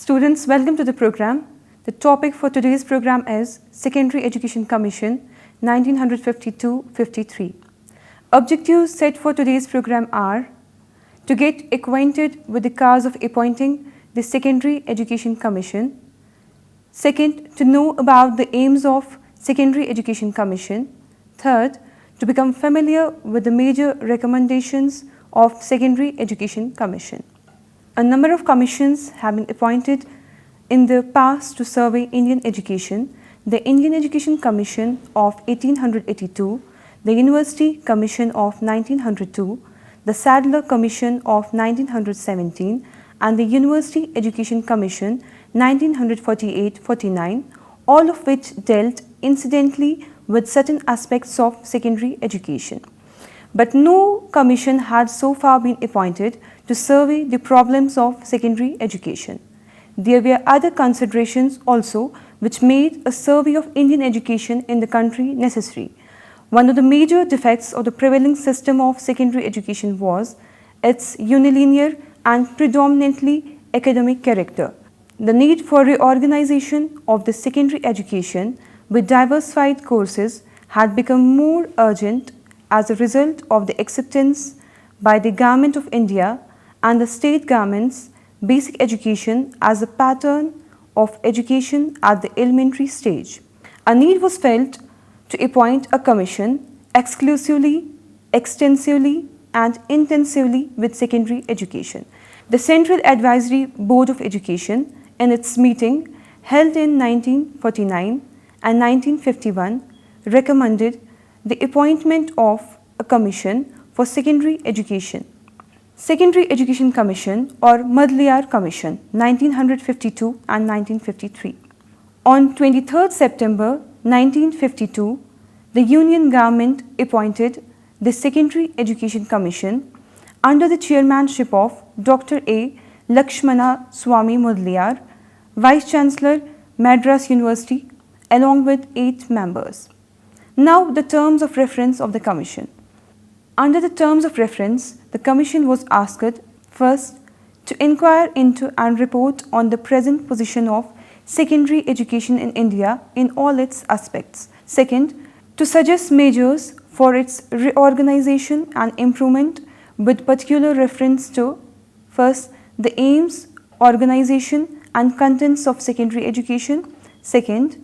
Students, welcome to the program. The topic for today's program is Secondary Education Commission 1952-53. Objectives set for today's program are to get acquainted with the cause of appointing the Secondary Education Commission. Second, to know about the aims of Secondary Education Commission. Third, to become familiar with the major recommendations of Secondary Education Commission. A number of commissions have been appointed in the past to survey Indian education: the Indian Education Commission of 1882, the University Commission of 1902, the Sadler Commission of 1917, and the University Education Commission 1948-49, all of which dealt incidentally with certain aspects of secondary education. But no commission had so far been appointed to survey the problems of secondary education. There were other considerations also which made a survey of Indian education in the country necessary. One of the major defects of the prevailing system of secondary education was its unilinear and predominantly academic character. The need for reorganization of the secondary education with diversified courses had become more urgent as a result of the acceptance by the Government of India and the state governments basic education as a pattern of education at the elementary stage. A need was felt to appoint a commission exclusively, extensively and intensively with secondary education. The Central Advisory Board of Education in its meeting held in 1949 and 1951 recommended the appointment of a commission for secondary education. Secondary Education Commission or Mudaliar Commission 1952 and 1953. On 23rd September 1952, the Union Government appointed the Secondary Education Commission under the chairmanship of Dr. A. Lakshmana Swami Mudaliar, Vice Chancellor, Madras University, along with 8 members. Now the terms of reference of the Commission. Under the terms of reference, the Commission was asked first to inquire into and report on the present position of secondary education in India in all its aspects. Second, to suggest measures for its reorganization and improvement with particular reference to first, the aims, organization and contents of secondary education. Second,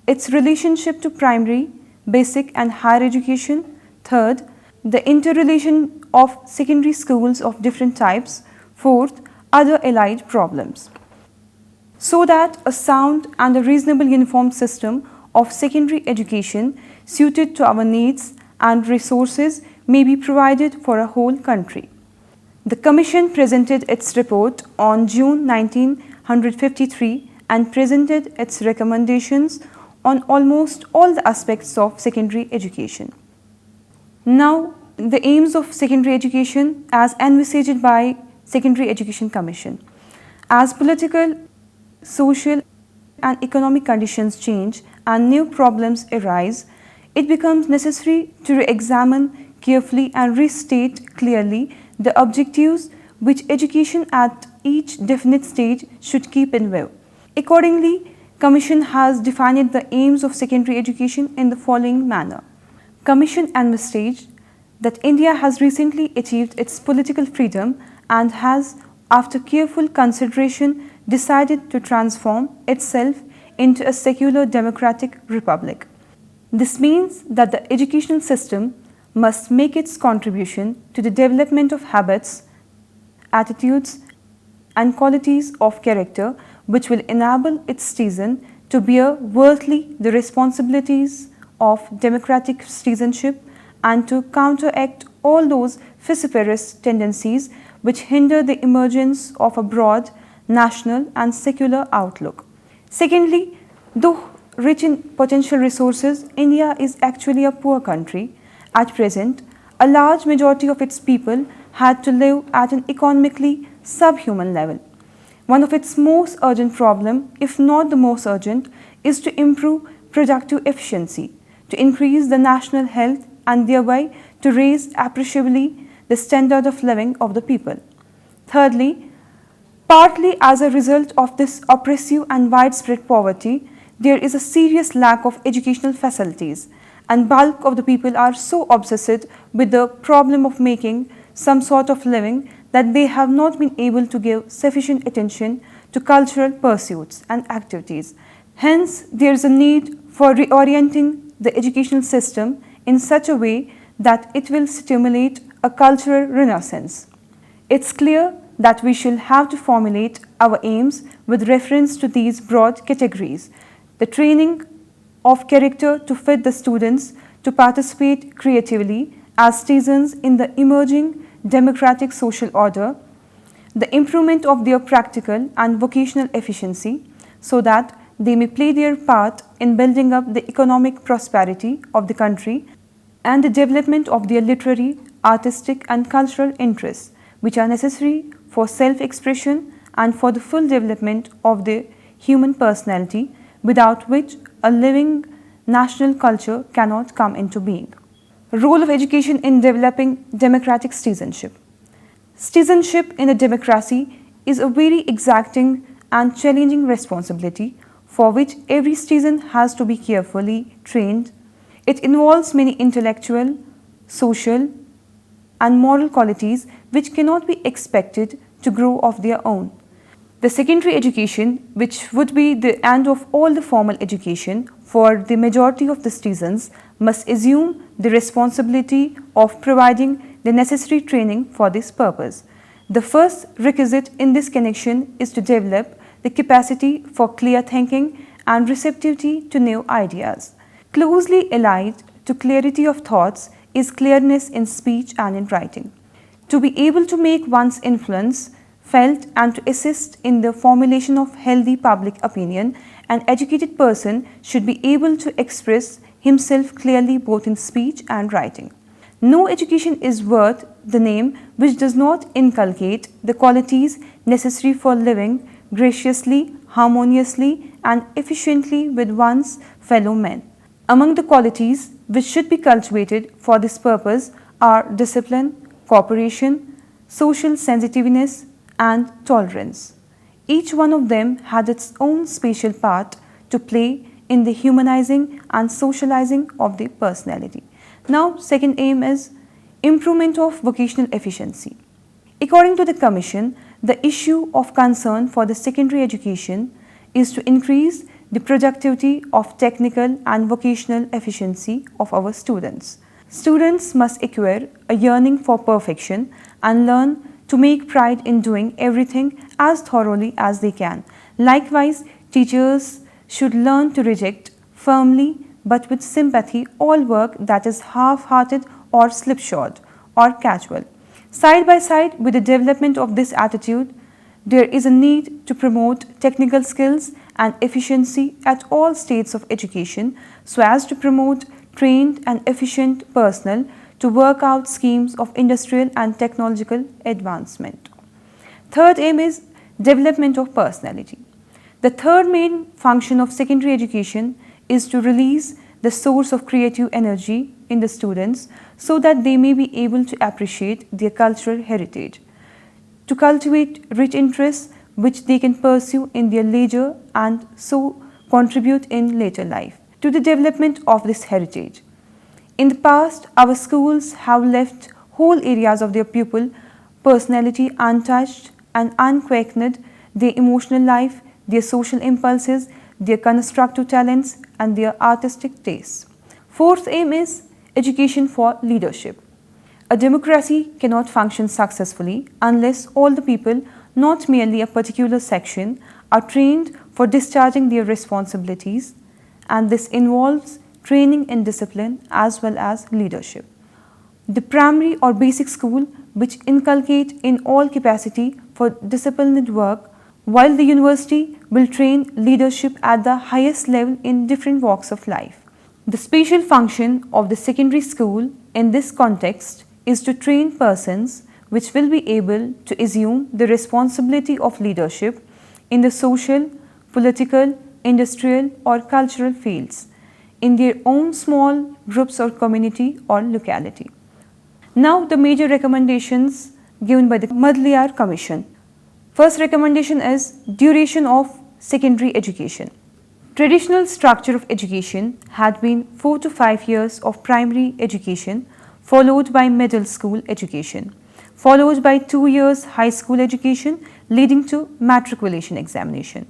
its relationship to primary, basic and higher education. Third, the interrelation of secondary schools of different types. Fourth, other allied problems. So that a sound and a reasonable uniform system of secondary education suited to our needs and resources may be provided for a whole country. The Commission presented its report on June 1953 and presented its recommendations on almost all the aspects of secondary education. Now, the aims of secondary education as envisaged by Secondary Education Commission. As political, social and economic conditions change and new problems arise, it becomes necessary to re-examine carefully and restate clearly the objectives which education at each definite stage should keep in view. Accordingly, Commission has defined the aims of secondary education in the following manner. Commission envisaged that India has recently achieved its political freedom and has, after careful consideration, decided to transform itself into a secular democratic republic. This means that the educational system must make its contribution to the development of habits, attitudes and qualities of character which will enable its citizen to bear worthily the responsibilities of democratic citizenship and to counteract all those vociferous tendencies which hinder the emergence of a broad, national and secular outlook. Secondly, though rich in potential resources, India is actually a poor country. At present, a large majority of its people had to live at an economically subhuman level. One of its most urgent problems, if not the most urgent, is to improve productive efficiency, to increase the national health and thereby to raise appreciably the standard of living of the people. Thirdly, Partly as a result of this oppressive and widespread poverty, there is a serious lack of educational facilities, and bulk of the people are so obsessed with the problem of making some sort of living that they have not been able to give sufficient attention to cultural pursuits and activities. Hence, there is a need for reorienting the educational system in such a way that it will stimulate a cultural renaissance. It's clear that we shall have to formulate our aims with reference to these broad categories: the training of character to fit the students to participate creatively as citizens in the emerging democratic social order, the improvement of their practical and vocational efficiency so that they may play their part in building up the economic prosperity of the country, and the development of their literary, artistic and cultural interests, which are necessary for self-expression and for the full development of the human personality, without which a living national culture cannot come into being. Role of education in developing democratic citizenship. Citizenship in a democracy is a very exacting and challenging responsibility for which every citizen has to be carefully trained. It involves many intellectual, social and moral qualities which cannot be expected to grow of their own. The secondary education, which would be the end of all the formal education for the majority of the citizens, must assume the responsibility of providing the necessary training for this purpose. The first requisite in this connection is to develop the capacity for clear thinking and receptivity to new ideas. Closely allied to clarity of thoughts is clearness in speech and in writing. To be able to make one's influence felt and to assist in the formulation of healthy public opinion, an educated person should be able to express himself clearly both in speech and writing. No education is worth the name which does not inculcate the qualities necessary for living graciously, harmoniously and efficiently with one's fellow men. Among the qualities which should be cultivated for this purpose are discipline, cooperation, social sensitiveness and tolerance. Each one of them had its own special part to play in the humanizing and socializing of the personality. Now, second aim is improvement of vocational efficiency. According to the Commission, the issue of concern for the secondary education is to increase the productivity of technical and vocational efficiency of our students. Students must acquire a yearning for perfection and learn to make pride in doing everything as thoroughly as they can. Likewise, teachers should learn to reject firmly but with sympathy all work that is half-hearted or slipshod or casual. Side by side with the development of this attitude, there is a need to promote technical skills and efficiency at all stages of education so as to promote trained and efficient personnel to work out schemes of industrial and technological advancement. Third aim is development of personality. The third main function of secondary education is to release the source of creative energy in the students so that they may be able to appreciate their cultural heritage, to cultivate rich interests which they can pursue in their leisure and so contribute in later life to the development of this heritage. In the past, our schools have left whole areas of their pupil personality untouched and unquestioned, their emotional life, their social impulses, their constructive talents and their artistic tastes. Fourth aim is education for leadership. A democracy cannot function successfully unless all the people, not merely a particular section, are trained for discharging their responsibilities, and this involves training in discipline as well as leadership. The primary or basic school which inculcate in all capacity for disciplined work, while the university will train leadership at the highest level in different walks of life. The special function of the secondary school in this context is to train persons which will be able to assume the responsibility of leadership in the social, political, industrial or cultural fields in their own small groups or community or locality. Now the major recommendations given by the Madhuliyar Commission. First recommendation is duration of secondary education. Traditional structure of education had been 4 to 5 years of primary education, followed by middle school education, followed by 2 years high school education leading to matriculation examination.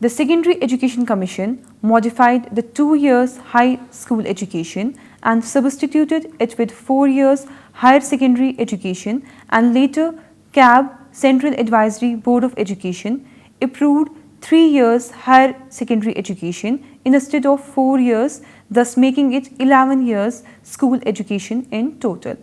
The Secondary Education Commission modified the 2 years high school education and substituted it with 4 years higher secondary education, and later CAB, Central Advisory Board of Education, approved 3 years higher secondary education instead of 4 years, thus making it 11 years school education in total.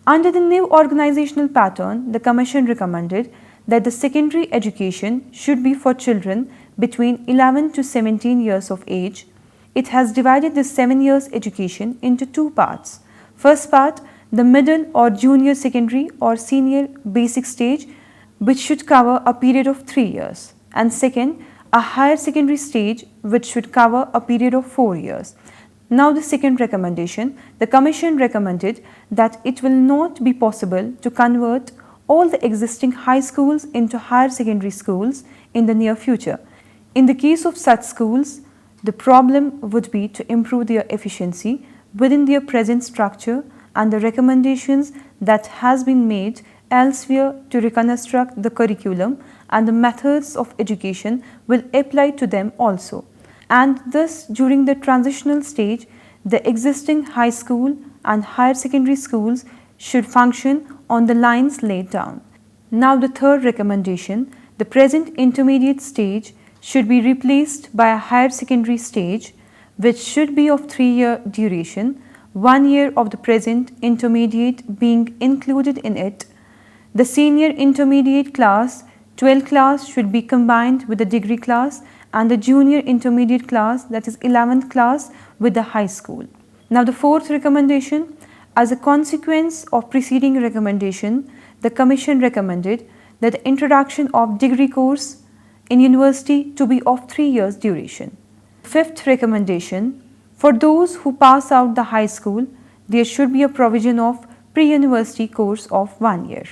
Under the new organizational pattern, the Commission recommended that the secondary education should be for children between 11 to 17 years of age. It has divided the 7 years education into 2 parts. First part, the middle or junior secondary or senior basic stage, which should cover a period of 3 years. And second, a higher secondary stage, which should cover a period of 4 years. Now the second recommendation, the Commission recommended that it will not be possible to convert all the existing high schools into higher secondary schools in the near future. In the case of such schools, the problem would be to improve their efficiency within their present structure, and the recommendations that has been made elsewhere to reconstruct the curriculum and the methods of education will apply to them also. And thus, during the transitional stage, the existing high school and higher secondary schools should function on the lines laid down. Now the third recommendation, the present intermediate stage should be replaced by a higher secondary stage, which should be of 3-year duration, 1 year of the present intermediate being included in it. The senior intermediate class, 12th class, should be combined with the degree class, and the junior intermediate class, that is 11th class, with the high school. Now the fourth recommendation, as a consequence of preceding recommendation, the Commission recommended that the introduction of degree course in university to be of 3 years duration. Fifth recommendation, for those who pass out the high school, there should be a provision of pre-university course of 1 year.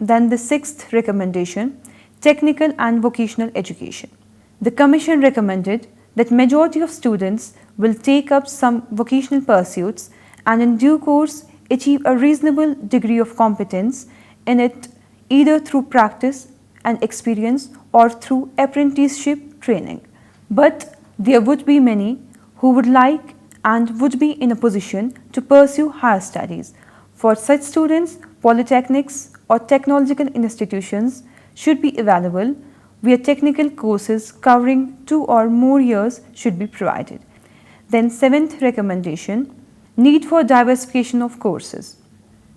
Then the sixth recommendation, technical and vocational education. The Commission recommended that majority of students will take up some vocational pursuits and in due course achieve a reasonable degree of competence in it, either through practice and experience or through apprenticeship training. But there would be many who would like and would be in a position to pursue higher studies. For such students, polytechnics or technological institutions should be available, where technical courses covering 2 or more years should be provided. Then seventh recommendation, need for diversification of courses.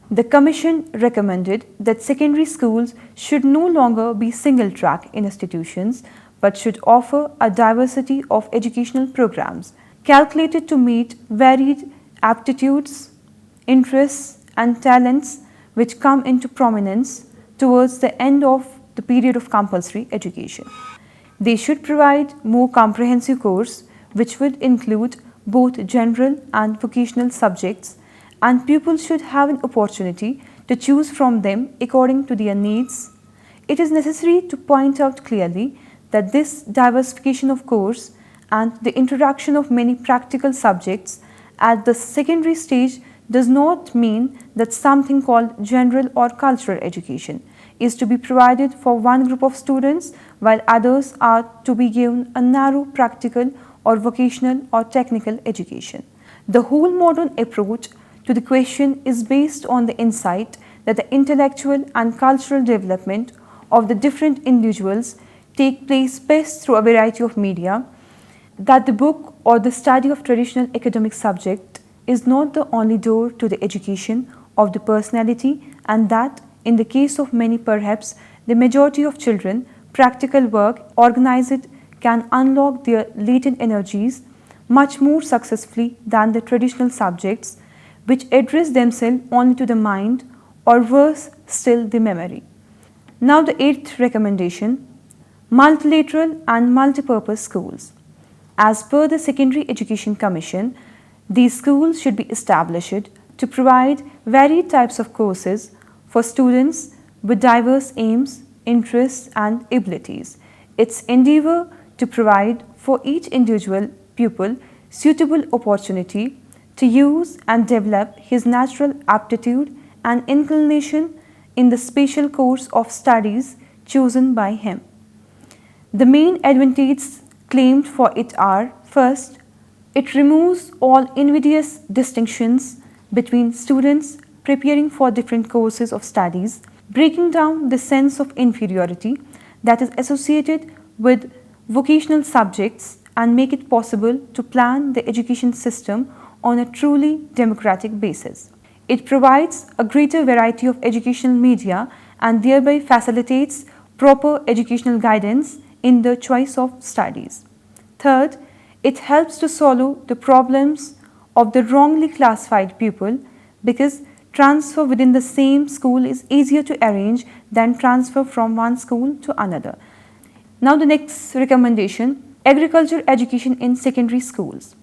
The Commission recommended that secondary schools should no longer be single-track institutions, but should offer a diversity of educational programs calculated to meet varied aptitudes, interests and talents which come into prominence towards the end of the period of compulsory education. They should provide more comprehensive course which would include both general and vocational subjects, and pupils should have an opportunity to choose from them according to their needs. It is necessary to point out clearly that this diversification of course and the introduction of many practical subjects at the secondary stage does not mean that something called general or cultural education is to be provided for one group of students, while others are to be given a narrow practical or vocational or technical education. The whole modern approach to the question is based on the insight that the intellectual and cultural development of the different individuals take place best through a variety of media, that the book or the study of traditional academic subject is not the only door to the education of the personality, and that in the case of many, perhaps the majority of children, practical work organized can unlock their latent energies much more successfully than the traditional subjects which address themselves only to the mind, or worse still, the memory. Now the eighth recommendation, multilateral and multipurpose schools. As per the Secondary Education Commission, these schools should be established to provide varied types of courses for students with diverse aims, interests, and abilities. Its endeavor to provide for each individual pupil suitable opportunity to use and develop his natural aptitude and inclination in the special course of studies chosen by him. The main advantages claimed for it are: first, it removes all invidious distinctions between students preparing for different courses of studies, breaking down the sense of inferiority that is associated with vocational subjects, and make it possible to plan the education system on a truly democratic basis. It provides a greater variety of educational media and thereby facilitates proper educational guidance in the choice of studies. Third, it helps to solve the problems of the wrongly classified pupil because transfer within the same school is easier to arrange than transfer from one school to another. Now the next recommendation, agriculture education in secondary schools.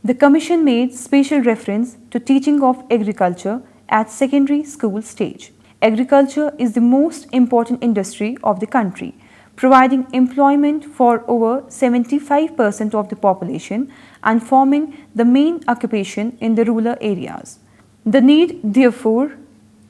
The Commission made special reference to teaching of agriculture at secondary school stage. Agriculture is the most important industry of the country, providing employment for over 75% of the population and forming the main occupation in the rural areas. The need, therefore,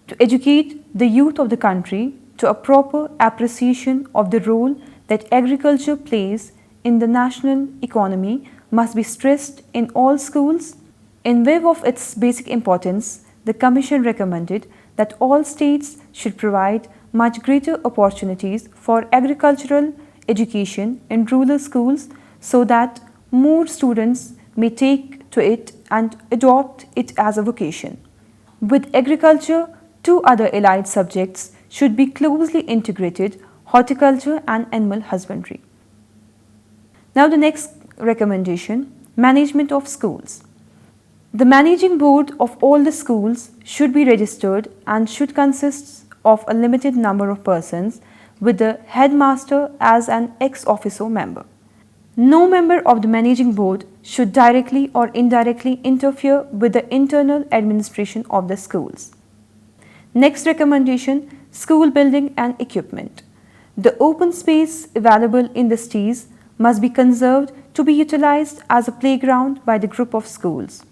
to educate the youth of the country to a proper appreciation of the role that agriculture plays in the national economy must be stressed in all schools. In view of its basic importance, the Commission recommended that all states should provide much greater opportunities for agricultural education in rural schools so that more students may take to it and adopt it as a vocation. With agriculture, two other allied subjects should be closely integrated: horticulture and animal husbandry. Now the next recommendation, management of schools. The managing board of all the schools should be registered and should consist of a limited number of persons with the headmaster as an ex officio member. No member of the managing board should directly or indirectly interfere with the internal administration of the schools. Next recommendation, school building and equipment. The open space available in the cities must be conserved to be utilized as a playground by the group of schools.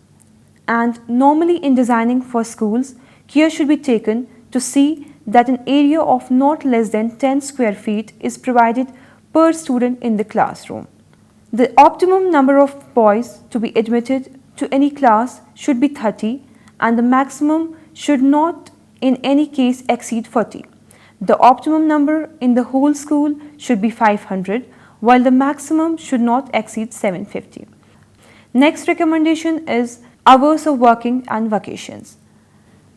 And normally in designing for schools, care should be taken to see that an area of not less than 10 square feet is provided per student in the classroom. The optimum number of boys to be admitted to any class should be 30 and the maximum should not in any case exceed 40. The optimum number in the whole school should be 500 while the maximum should not exceed 750. Next recommendation is hours of working and vacations.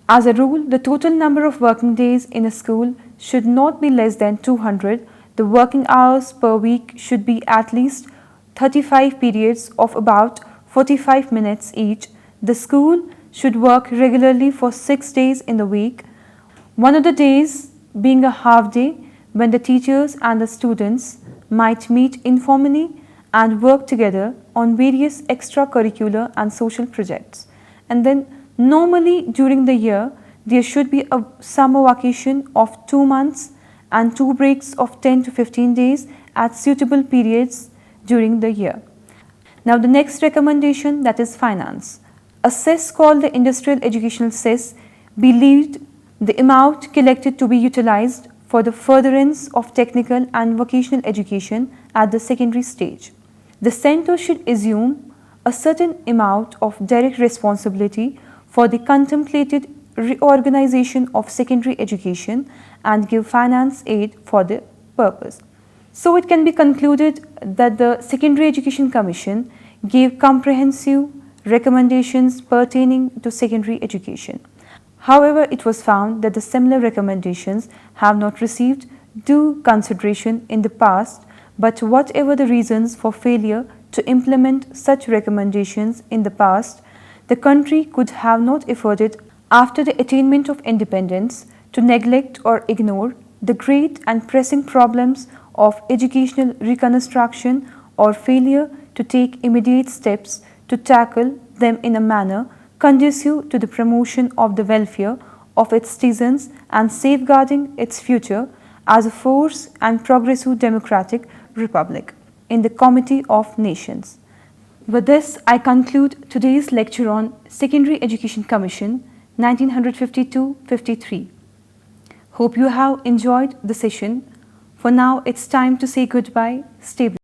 As a rule, the total number of working days in a school should not be less than 200. The working hours per week should be at least 35 periods of about 45 minutes each. The school should work regularly for 6 days in the week, one of the days being a half day when the teachers and the students might meet informally and work together on various extracurricular and social projects. And then normally during the year, there should be a summer vacation of 2 months and 2 breaks of 10 to 15 days at suitable periods during the year. Now the next recommendation, that is finance. A cess called the Industrial Educational Cess believed the amount collected to be utilized for the furtherance of technical and vocational education at the secondary stage. The center should assume a certain amount of direct responsibility for the contemplated reorganization of secondary education and give finance aid for the purpose. So it can be concluded that the Secondary Education Commission gave comprehensive recommendations pertaining to secondary education. However, it was found that the similar recommendations have not received due consideration in the past, but whatever the reasons for failure to implement such recommendations in the past, the country could have not afforded after the attainment of independence to neglect or ignore the great and pressing problems of educational reconstruction or failure to take immediate steps to tackle them in a manner conducive to the promotion of the welfare of its citizens and safeguarding its future as a force and progressive democratic republic in the Committee of Nations. With this, I conclude today's lecture on Secondary Education Commission 1952-53. Hope you have enjoyed the session. For now, it's time to say goodbye. Stay blessed.